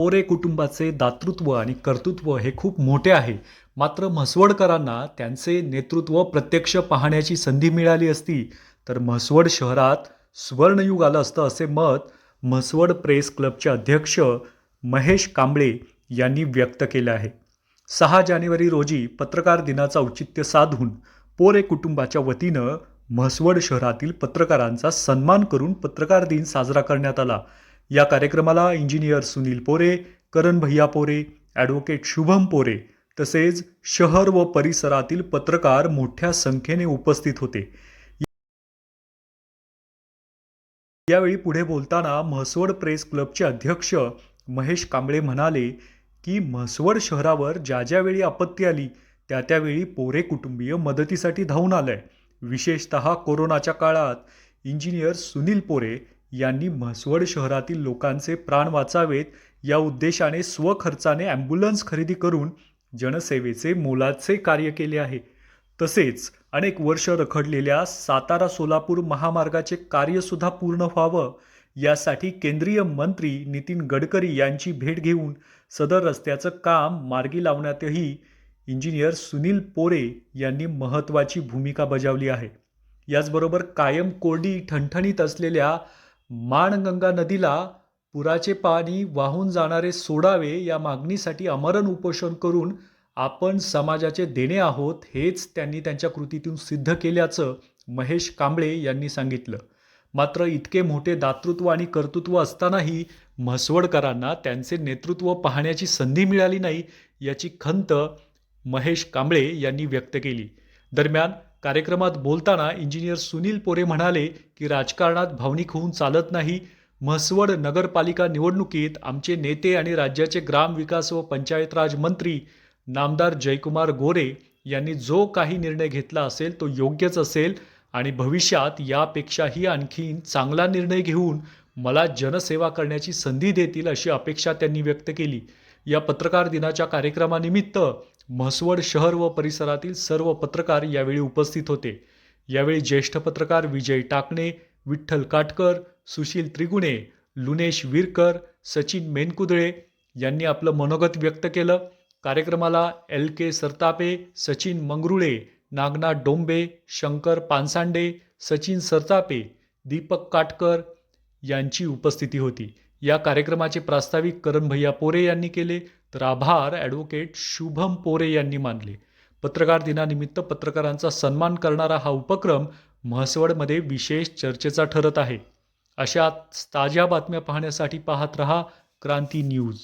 पोरे कुटुंबाचे दातृत्व आणि कर्तृत्व हे खूप मोठे आहे. मात्र म्हसवडकरांना त्यांचे नेतृत्व प्रत्यक्ष पाहण्याची संधी मिळाली असती तर म्हसवड शहरात सुवर्णयुग आलं असतं, असे मत म्हसवड प्रेस क्लबचे अध्यक्ष महेश कांबळे यांनी व्यक्त केले आहे. 6 जानेवारी रोजी पत्रकार दिनाचं औचित्य साधून पोरे कुटुंबाच्या वतीनं म्हसवड शहरातील पत्रकारांचा सन्मान करून पत्रकार दिन साजरा करण्यात आला. या कार्यक्रमाला इंजिनियर सुनील पोरे, करण भैया पोरे, ॲडव्होकेट शुभम पोरे तसेच शहर व परिसरातील पत्रकार मोठ्या संख्येने उपस्थित होते. यावेळी पुढे बोलताना म्हसवड प्रेस क्लबचे अध्यक्ष महेश कांबळे म्हणाले की म्हसवड शहरावर ज्या ज्यावेळी आपत्ती आली त्या त्यावेळी पोरे कुटुंबीय मदतीसाठी धावून आलंय. विशेषतः कोरोनाच्या काळात इंजिनियर सुनील पोरे यांनी म्हसवड शहरातील लोकांचे प्राण वाचावेत या उद्देशाने स्वखर्चाने ॲम्ब्युलन्स खरेदी करून जनसेवेचे मोलाचे कार्य केले आहे. तसेच अनेक वर्ष रखडलेल्या सातारा सोलापूर महामार्गाचे कार्यसुद्धा पूर्ण व्हावं यासाठी केंद्रीय मंत्री नितीन गडकरी यांची भेट घेऊन सदर रस्त्याचं काम मार्गी लावण्यातही इंजिनियर सुनील पोरे यांनी महत्त्वाची भूमिका बजावली आहे. याचबरोबर कायम कोरडी ठणठणीत असलेल्या माणगंगा नदीला पुराचे पाणी वाहून जाणारे सोडावे या मागणीसाठी आमरण उपोषण करून आपण समाजाचे देणे आहोत हेच त्यांनी त्यांच्या कृतीतून सिद्ध केल्याचं महेश कांबळे यांनी सांगितलं. मात्र इतके मोठे दातृत्व आणि कर्तृत्व असतानाही म्हसवडकरांना त्यांचे नेतृत्व पाहण्याची संधी मिळाली नाही याची खंत महेश कांबळे यांनी व्यक्त केली. दरम्यान कार्यक्रमात बोलताना इंजिनियर सुनील पोरे म्हणाले की राजकारणात भावनिक होऊन चालत नाही. म्हसवड नगरपालिका निवडणुकीत आमचे नेते आणि राज्याचे ग्रामविकास व पंचायत राज मंत्री नामदार जयकुमार गोरे यांनी जो काही निर्णय घेतला असेल तो योग्यच असेल आणि भविष्यात यापेक्षाही आणखी चांगला निर्णय घेऊन मला जनसेवा करण्याची संधी देतील अशी अपेक्षा त्यांनी व्यक्त केली. या पत्रकार दिनाच्या कार्यक्रमानिमित्त म्हसवड शहर व परिसरातील सर्व पत्रकार यावेळी उपस्थित होते. यावेळी ज्येष्ठ पत्रकार विजय टाकणे, विठ्ठल काटकर, सुशील त्रिगुणे, लुनेश विरकर, सचिन मेनकुदळे यांनी आपलं मनोगत व्यक्त केलं. कार्यक्रमाला LK सरतापे, सचिन मंगरुळे, नागनाथ डोंबे, शंकर पानसांडे, सचिन सरतापे, दीपक काटकर यांची उपस्थिती होती. या कार्यक्रमाचे प्रास्ताविक करण भैया पोरे यांनी केले तर आभार ॲडव्होकेट शुभम पोरे यांनी मानले. पत्रकार दिनानिमित्त पत्रकारांचा सन्मान करणारा हा उपक्रम म्हसवडमध्ये विशेष चर्चेचा ठरत आहे. अशा ताज्या बातम्या पाहण्यासाठी पाहत रहा क्रांती न्यूज.